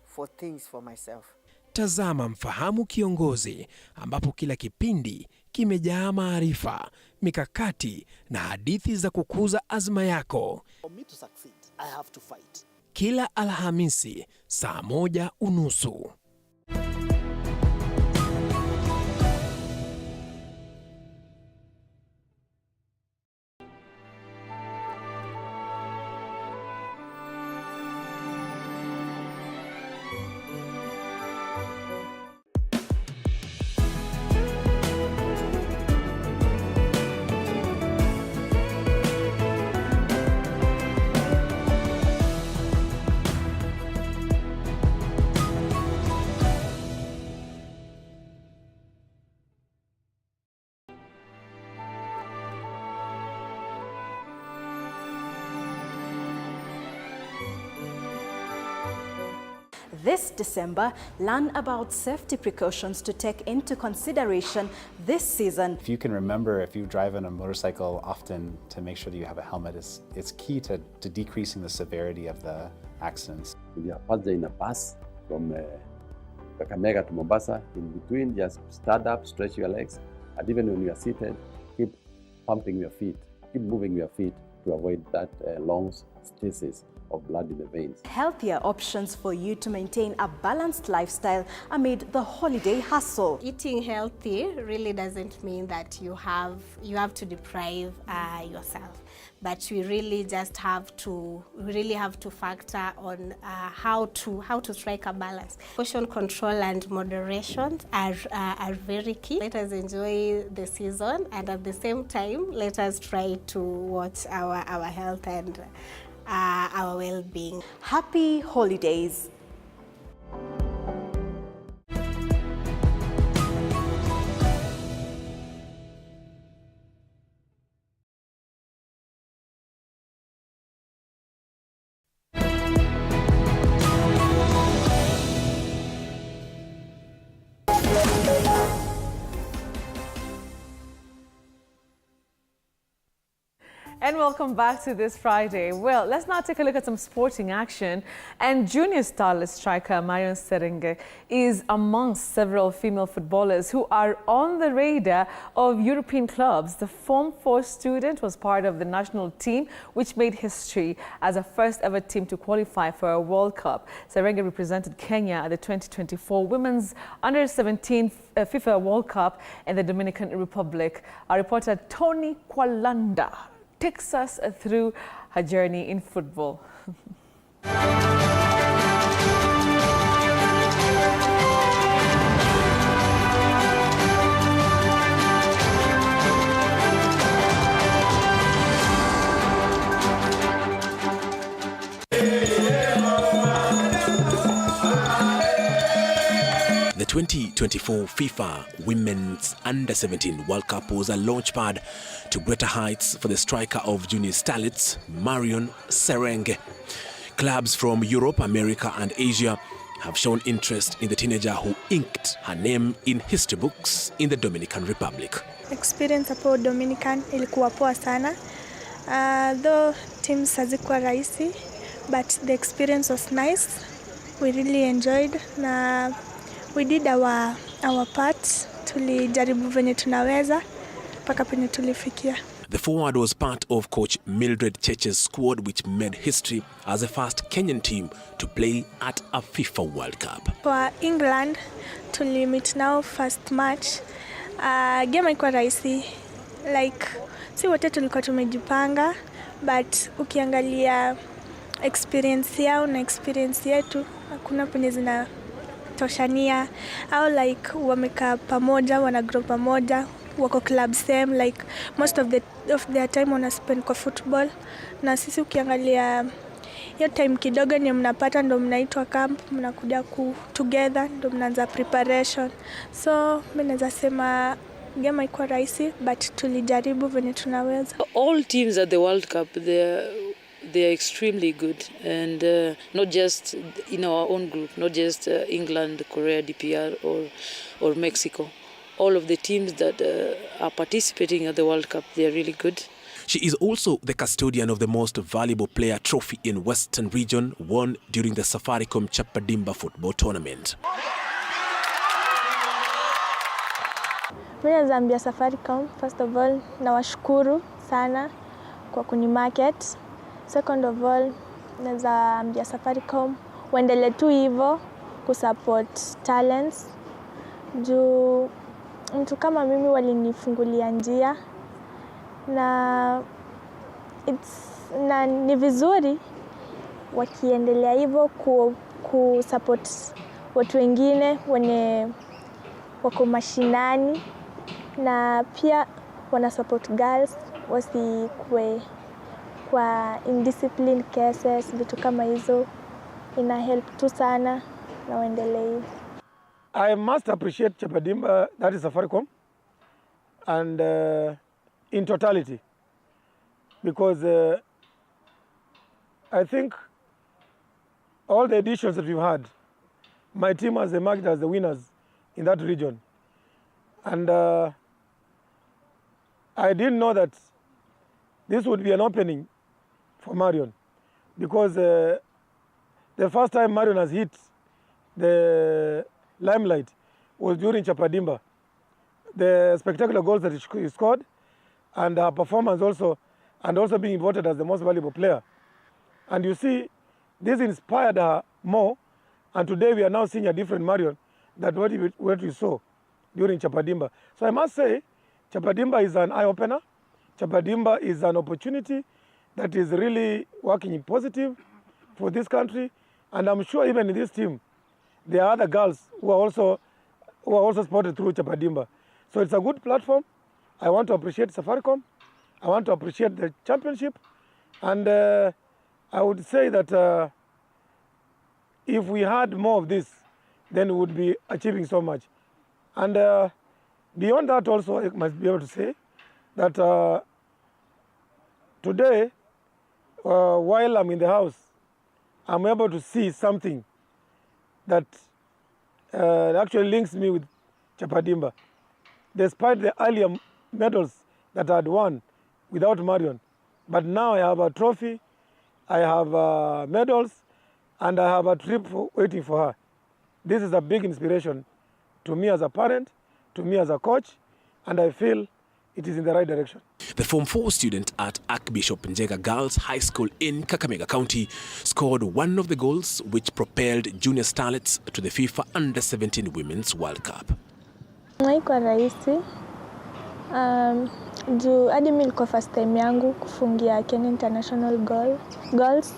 for things for myself. Tazama Mfahamu Kiongozi, ambapo kila kipindi kimejaa maarifa, mikakati na hadithi za kukuza azma yako. For me to succeed, I have to fight. Kila Alhamisi saa 1:30. This December, learn about safety precautions to take into consideration this season. If you can remember, if you drive on a motorcycle often, to make sure that you have a helmet, it's key to decreasing the severity of the accidents. If you are passing in a bus from Kakamega to Mombasa, in between, just stand up, stretch your legs, and even when you are seated, keep pumping your feet, keep moving your feet to avoid that long stasis of blood in the veins. Healthier options for you to maintain a balanced lifestyle amid the holiday hustle. Eating healthy really doesn't mean that you have to deprive yourself, but we really just have to factor on how to strike a balance. Portion control and moderation are very key. Let us enjoy the season, and at the same time, let us try to watch our health and our well-being. Happy holidays. And welcome back to this Friday. Well, let's now take a look at some sporting action. And junior starlet striker Marion Serenge is amongst several female footballers who are on the radar of European clubs. The Form 4 student was part of the national team, which made history as a first ever team to qualify for a World Cup. Serenge represented Kenya at the 2024 Women's Under-17 FIFA World Cup in the Dominican Republic. Our reporter Tony Kwalanda takes us through her journey in football. The 2024 FIFA Women's Under-17 World Cup was a launchpad to greater heights for the striker of junior starlets, Marion Serenge. Clubs from Europe, America and Asia have shown interest in the teenager who inked her name in history books in the Dominican Republic. Experience hapo Dominican ilikuwa poa sana. Though teams hazikuwa rahisi, but the experience was nice. We really enjoyed na we did our part. Tulijaribu venye tunaweza mpaka penye tulifikia. The forward was part of coach Mildred Cheche's squad, which made history as the first Kenyan team to play at a FIFA World Cup. For England, tulimit now first match. Game haikuwa rahisi. Like, si wote tulikuwa tumejipanga, but ukiangalia experience yao na experience yetu, hakuna penye zinatoshania. Au like wamekaa pamoja, wana grow pamoja, wako club same, like most of their time wana spend kwa football. Na sisi ukiangalia hiyo time kidogo ni mnapata, ndo mnaitwa camp, mnakuja together, ndo mnaanza preparation. So mimi naweza sema game haikuwa rahisi, but tulijaribu venye tunaweza. All teams at the World Cup, they are extremely good, and not just in our own group, not just England, Korea, DPR or Mexico. All of the teams that are participating at the World Cup, they are really good. She is also the custodian of the most valuable player trophy in Western region, won during the Safaricom Chapadimba football tournament. Mimi naweza ambia Safaricom, first of all, nawashukuru sana kwa kunimarket. Second of all, naweza ambia Safaricom waendelee tu hivyo kusupport talents. Juu mtu kama mimi walinifungulia njia na ni vizuri wakiendelea hivyo kusupport watu wengine wenye wako mashinani, na pia wana support girls wasikwe kwa indiscipline cases, vitu kama hizo. Ina help tu sana na waendelee. I must appreciate Chapadimba, that is Safaricom, and in totality, because I think all the editions that we've had, my team has emerged as the winners in that region. And I didn't know that this would be an opening for Marion, because the first time Marion has hit the limelight was during Chapadimba. The spectacular goals that he scored, and her performance also, and also being voted as the most valuable player. And you see, this inspired her more, and today we are now seeing a different Marion than what we saw during Chapadimba. So I must say, Chapadimba is an eye-opener. Chapadimba is an opportunity that is really working positive for this country, and I'm sure even in this team, there are other girls who are also spotted through Chapadimba. So it's a good platform. I want to appreciate Safaricom. I want to appreciate the championship. And I would say that if we had more of this, then we would be achieving so much. And beyond that also, I must be able to say that today, while I'm in the house, I'm able to see something that actually links me with Chapadimba. Despite the earlier medals that I had won without Marion, But now I have a trophy, I have medals, and I have a trip waiting for her. This is a big inspiration to me as a parent, to me as a coach, and I feel it is in the right direction. The Form 4 student at Archbishop Njega Girls High School in Kakamega County scored one of the goals which propelled junior starlets to the FIFA Under-17 Women's World Cup. Haikuwa rahisi. Juu hadi mimi ilikuwa first time yangu kufungia Kenya International goals.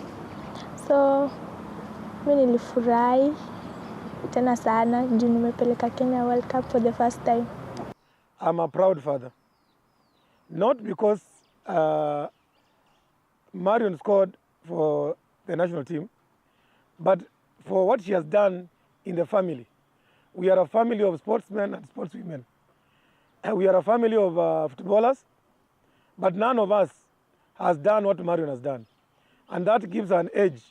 So mimi nilifurahi tena sana juu nimepeleka Kenya World Cup for the first time. I'm a proud father. Not because Marion scored for the national team, but for what she has done in the family. We are a family of sportsmen and sportswomen. We are a family of footballers, but none of us has done what Marion has done. And that gives her an edge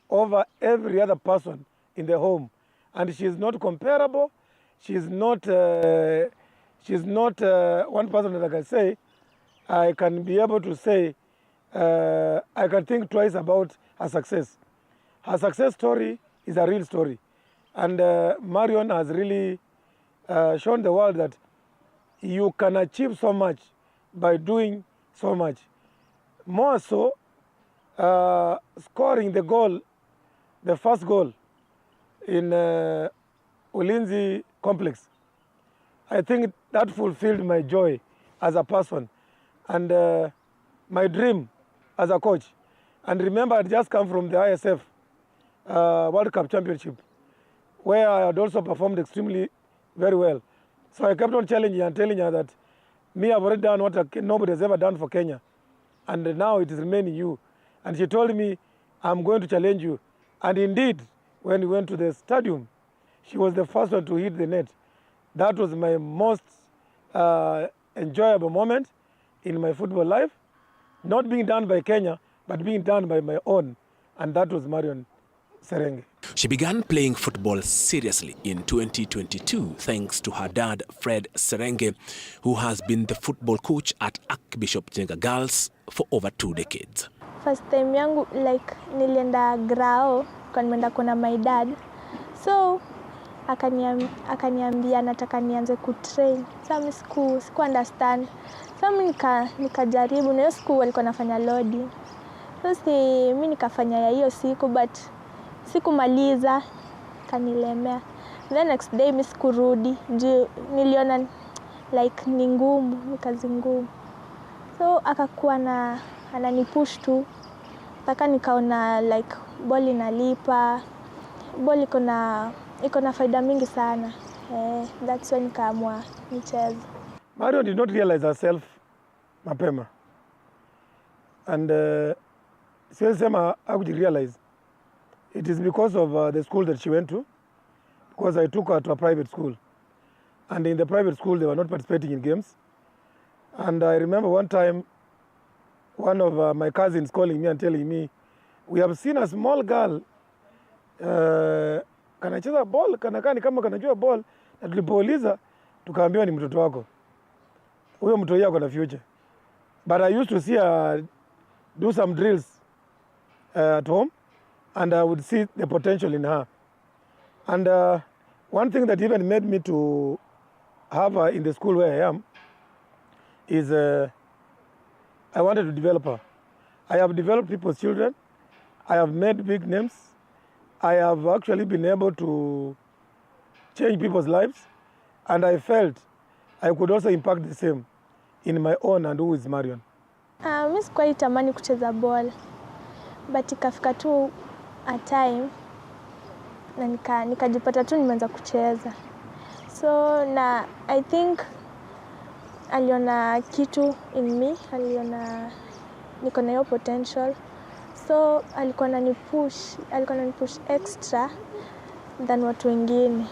over every other person in the home. And she is not comparable. She is not one person that I can say, I can be able to say, I can think twice about her success. Her success story is a real story. And Marion has really shown the world that you can achieve so much by doing so much. More so, scoring the goal, the first goal in Ulinzi complex. I think that fulfilled my joy as a person and my dream as a coach. And remember, I just come from the ISF World Cup Championship, where I had also performed extremely very well. So I kept on challenging and telling her that me, I've already done what nobody has ever done for Kenya. And now it is remaining you. And she told me, I'm going to challenge you. And indeed, when we went to the stadium, she was the first one to hit the net. That was my most enjoyable moment in my football life. Not being done by Kenya, but being done by my own. And that was Marion Serenge. She began playing football seriously in 2022 thanks to her dad, Fred Serenge, who has been the football coach at Archbishop Njega Girls for over 2 decades. First time yangu, like, nilienda grao, kwa nimeenda kuna my dad. So, akaniambia nataka nianze kutrain. So, mimi siku understand. So, mimi nikajaribu, na hiyo siku walikuwa nafanya loading. So, mimi nikafanya ya hiyo siku, but sikumaliza, kanilemea. Then next day mimi sikurudi, juu niliona like ni ngumu, ni kazi ngumu. So akakuwa ananipush tu, mpaka nikaona like ball inalipa, ball iko na faida mingi sana. That's when nikaamua nicheze. Marion did not realize herself mapema. And siwezi sema hakujirealize. It is because of the school that she went to, because I took her to a private school. And in the private school, they were not participating in games. And I remember one time, one of my cousins calling me and telling me, we have seen a small girl, kanacheza ball, kanakani kama kanajua ball, na tulipouliza, tukaambiwa ni mtoto wako. Huyo mtoto yako na future. But I used to see her do some drills at home. And I would see the potential in her. And one thing that even made me to have her in the school where I am is I wanted to develop her. I have developed people's children. I have made big names. I have actually been able to change people's lives. And I felt I could also impact the same in my own and who is Marion. Mimi sikuwahi tamani kucheza ball. But ikafika tu a time na nikajipata tu nimeanza kucheza. So na I think aliona kitu in me, aliona niko na hiyo potential. So alikuwa ananipush extra than watu wengine.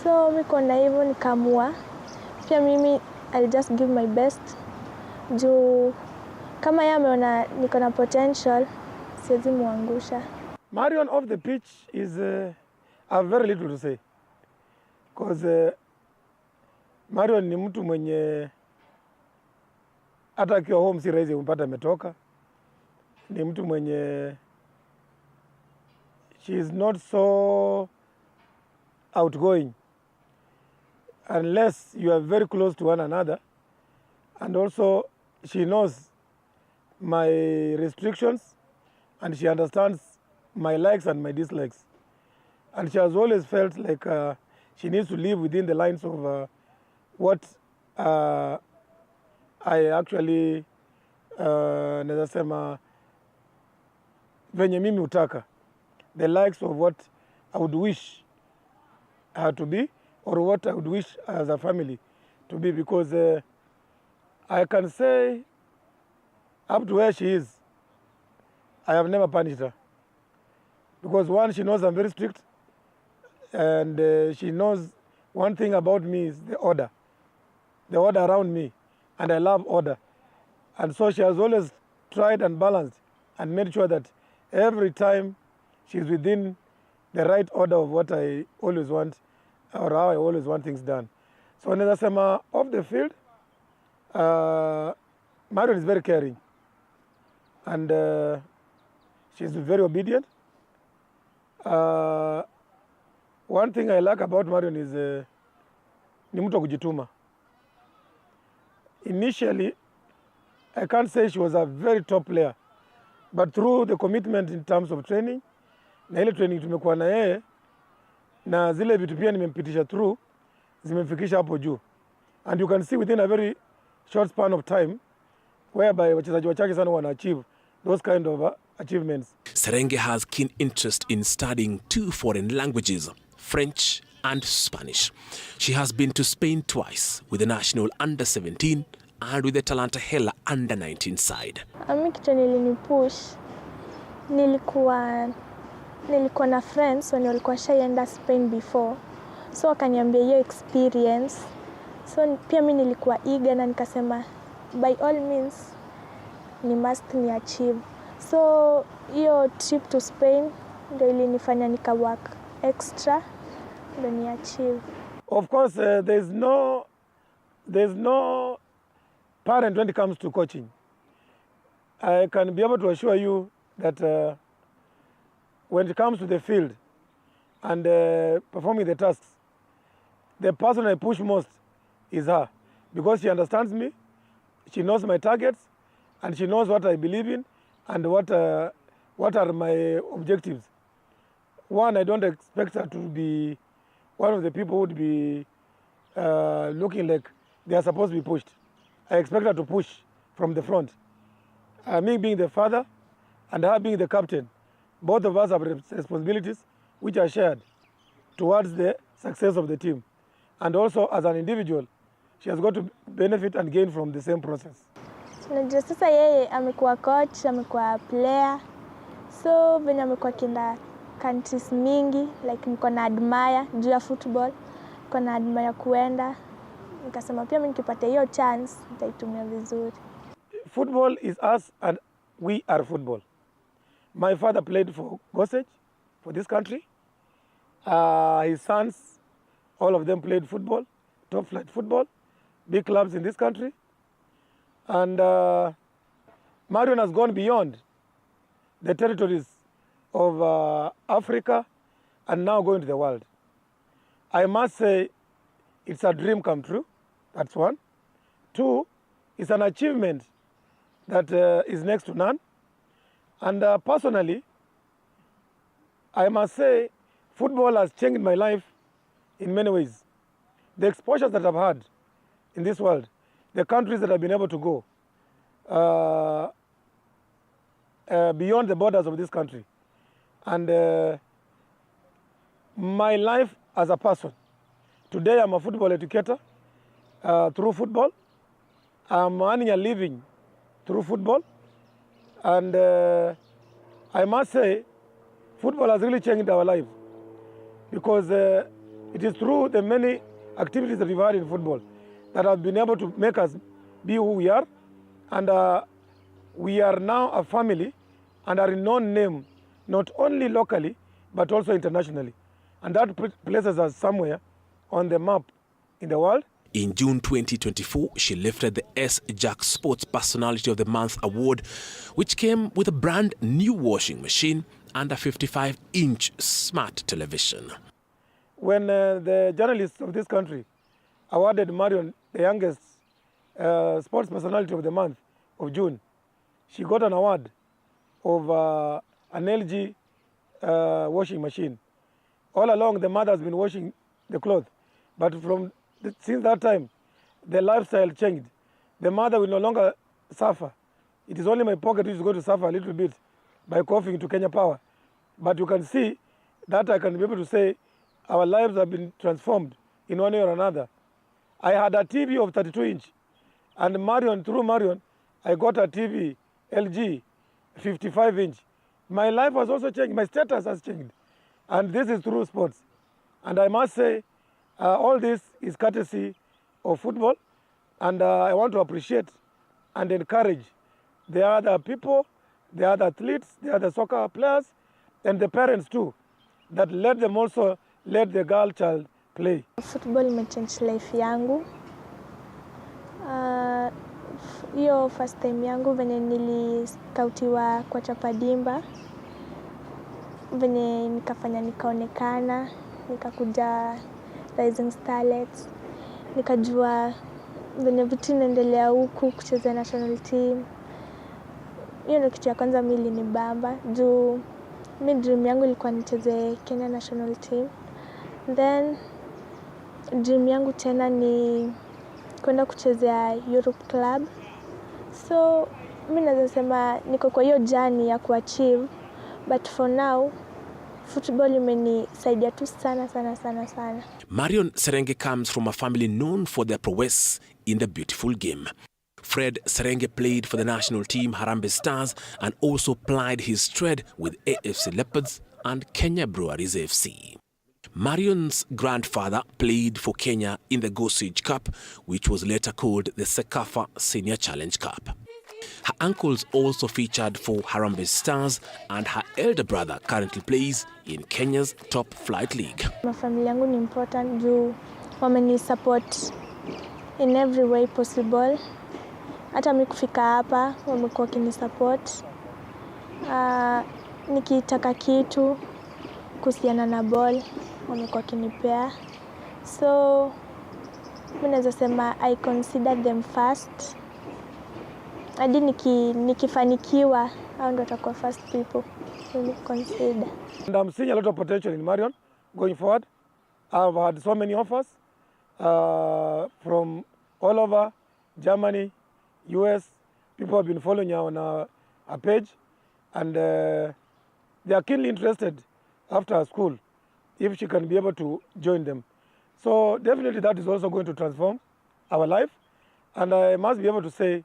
So mimi na hivyo nikaamua pia mimi I'll just give my best. Juu kama yeye ameona niko na potential, siwezi muangusha. Marion off the pitch is I have very little to say. Because Marion ni mtu mwenye hata akiwa home si rahisi kumpata ametoka. ni mtu mwenye she is not so outgoing unless you are very close to one another, and also she knows my restrictions and she understands my likes and my dislikes, and she has always felt like she needs to live within the lines of what I actually naweza sema venye mimi utaka, the likes of what I would wish her to be, or what I would wish as a family to be, because I can say up to where she is, I have never punished her. Because one, she knows I'm very strict, and she knows one thing about me is the order around me, and I love order. And so she has always tried and balanced and made sure that every time she's within the right order of what I always want, or how I always want things done. So naweza sema off the field, Marion is very caring, and she's very obedient. One thing I like about Marion is ni mtu wa kujituma. Initially, I can't say she was a very top player, but through the commitment in terms of training, na ile training tumekuwa na yeye, na zile vitu pia nimempitisha through, zimemfikisha hapo juu. And you can see within a very short span of time, whereby wachezaji wachache sana wana achieve those kind of achievements. Serenge has keen interest in studying 2 foreign languages, French and Spanish. She has been to Spain twice with the national under-17 and with the Talanta Hela under-19 side. Mimi kitu nilinipush, nilikuwa na friends wenye walikuwa shaenda Spain before, so wakaniambia hiyo experience, so pia mimi nilikuwa eager na nikasema by all means ni must ni achieve. So hiyo trip to Spain ndio ilinifanya nika work extra ndio ni achieve. Of course, there's no parent when it comes to coaching. I can be able to assure you that when it comes to the field and performing the tasks, the person I push most is her, because she understands me, she knows my targets, and she knows what I believe in and what are my objectives. One, I don't expect her to be one of the people who would be looking like they are supposed to be pushed. I expect her to push from the front. Me being the father and her being the captain, both of us have responsibilities which are shared towards the success of the team. And also as an individual, she has got to benefit and gain from the same process. Najua sasa yeye amekuwa coach, amekuwa player, so venye amekuwa kinda countries mingi, like niko na admire juu ya football, niko na admire kuenda, nikasema pia mimi nikipata hiyo chance nitaitumia vizuri. Football is us and we are football. My father played for GOtv, for this country. His sons, all of them played football, top flight football, big clubs in this country. And Marion has gone beyond the territories of Africa and now going to the world. I must say it's a dream come true. That's one. Two, it's an achievement that is next to none. And personally, I must say football has changed my life in many ways. The exposures that I've had in this world, the countries that I've been able to go beyond the borders of this country, and my life as a person. Today I'm a football educator through football. I'm earning a living through football. And I must say, football has really changed our life, because it is through the many activities that we've had in football that have been able to make us be who we are. And we are now a family and a renowned name, not only locally, but also internationally. And that places us somewhere on the map in the world. In June 2024, she lifted the S-Jack Sports Personality of the Month award, which came with a brand new washing machine and a 55-inch smart television. When the journalists of this country awarded Marion the youngest sports personality of the month of June, she got an award of an LG washing machine. All along, the mother has been washing the clothes, but since that time, the lifestyle changed. The mother will no longer suffer. It is only my pocket which is going to suffer a little bit by coughing to Kenya Power. But you can see that I can be able to say our lives have been transformed in one way or another. I had a TV of 32-inch, and Marion, through Marion, I got a TV, LG, 55-inch. My life has also changed. My status has changed. And this is through sports. And I must say, all this is courtesy of football. And I want to appreciate and encourage the other people, the other athletes, the other soccer players, and the parents too, that let them also let the girl child play. Football imechange life yangu. Hiyo first time yangu venye niliskautiwa kwa Chapadimba, venye nikafanya nikaonekana, nikakuja Rising Starlets, nikajua venye vitu inaendelea huku kucheza national team. Hiyo ndio kitu ya kwanza mimi ni bamba juu mimi dream yangu ilikuwa nicheze Kenya national team. Then dream yangu tena ni kwenda kuchezea Europe club. So mimi naweza sema niko kwa hiyo journey ya kuachieve, but for now football imenisaidia tu sana sana sana sana. Marion Serenge comes from a family known for their prowess in the beautiful game. Fred Serenge played for the national team Harambee Stars and also plied his trade with AFC Leopards and Kenya Breweries FC. Marion's grandfather played for Kenya in the GOtv Cup, which was later called the Sekafa Senior Challenge Cup. Her uncles also featured for Harambee Stars, and her elder brother currently plays in Kenya's top flight league. My family yangu ni important juu wameni support in every way possible. Hata mimi kufika hapa wamekuwa kini support. Nikitaka kitu kuhusiana na ball wamekuwa kinipea. So mimi naweza sema I consider them first. Hadi nikifanikiwa hao ndio watakuwa first people to consider. And I'm seeing a lot of potential in Marion going forward. I've had so many offers from all over Germany, US. People have been following her on a page, and they are keenly interested after her school if she can be able to join them. So definitely that is also going to transform our life. And I must be able to say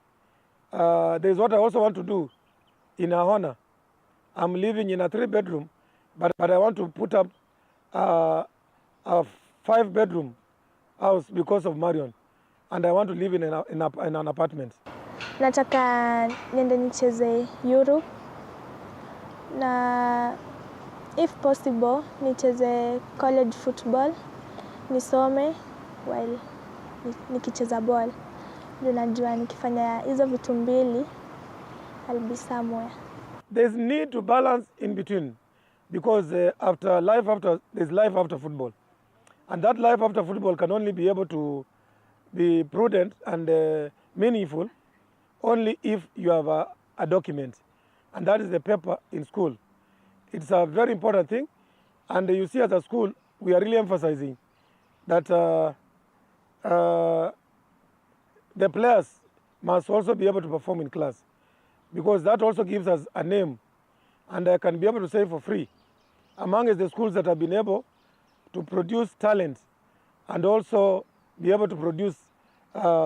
there is what I also want to do in her honor. I'm living in a 3-bedroom, but I want to put up a 5-bedroom house because of Marion. And I want to live in an apartment. Nataka niende nicheze Europe na if possible nicheze college football, nisome while nikicheza ball. Ndio najua nikifanya hizo vitu mbili I'll be somewhere. There's need to balance in between because there's life after football. And that life after football can only be able to be prudent and meaningful only if you have a document. And that is the paper in school. It's a very important thing. And you see as a school, we are really emphasizing that the players must also be able to perform in class, because that also gives us a name, and I can be able to say for free, among the schools that have been able to produce talent and also be able to produce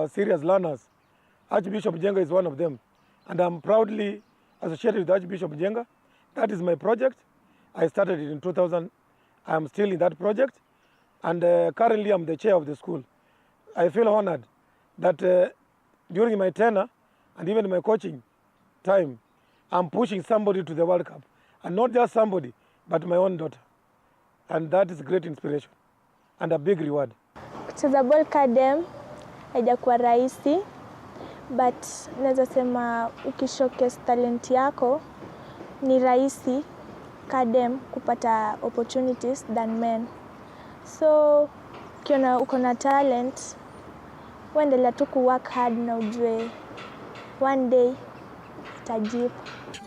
serious learners, Archbishop Jenga is one of them. And I'm proudly associated with Archbishop Jenga. That is my project. I started it in 2000. I'm still in that project. And currently I'm the chair of the school. I feel honored that during my tenure and even my coaching time, I'm pushing somebody to the World Cup. And not just somebody, but my own daughter. And that is great inspiration and a big reward. Kucheza ball kadem haijakuwa rahisi, but naweza sema ukishowcase talent yako ni rahisi kadem kupata opportunities than men. So ukiona uko na talent, uendelea tu work hard na ujue one day itajipa.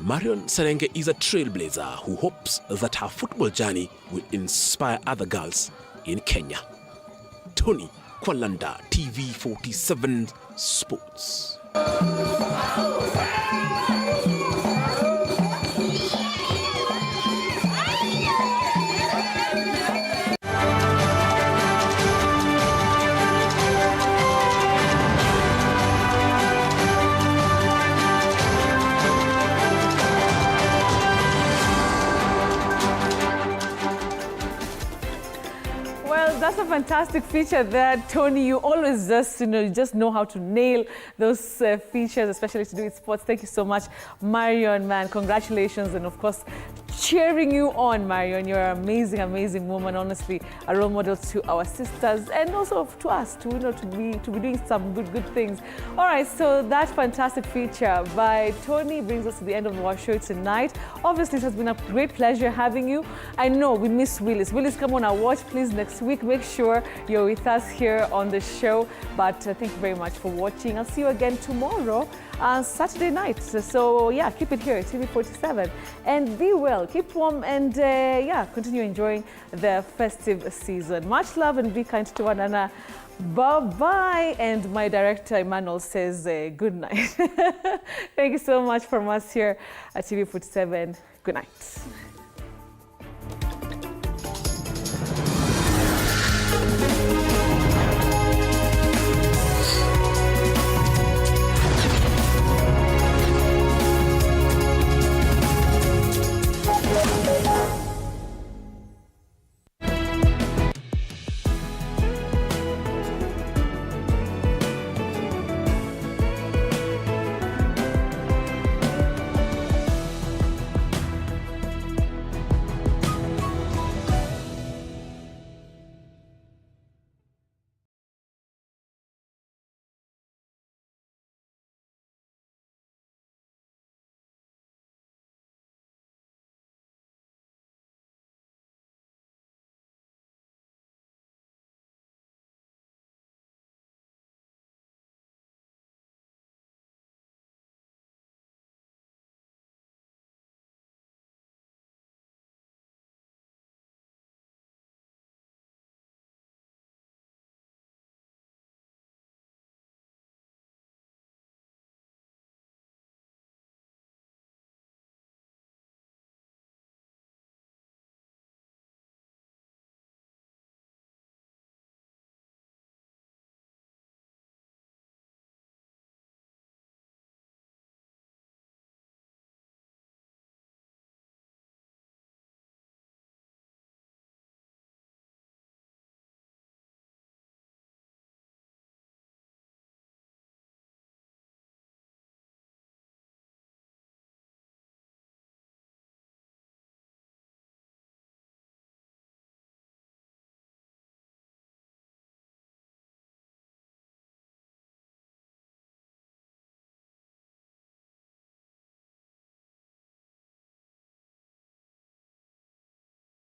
Marion Serenge is a trailblazer who hopes that her football journey will inspire other girls in Kenya. Tony Kwalanda, TV47 Sports. That's a fantastic feature there, Tony. You always just know how to nail those features, especially to do with sports. Thank you so much, Marion, man. Congratulations, and of course, cheering you on, Marion. You're an amazing, amazing woman. Honestly, a role model to our sisters and also to us to be doing some good things. All right, so that fantastic feature by Tony brings us to the end of our show tonight. Obviously, it has been a great pleasure having you. I know we miss Willis. Willis, come on our watch, please, next week. Make sure you're with us here on the show. But thank you very much for watching. I'll see you again tomorrow, Saturday night. So yeah, keep it here, TV47. And be well, keep warm, and continue enjoying the festive season. Much love and be kind to one another. Bye-bye. And my director, Emmanuel, says good night. Thank you so much from us here at TV47. Good night.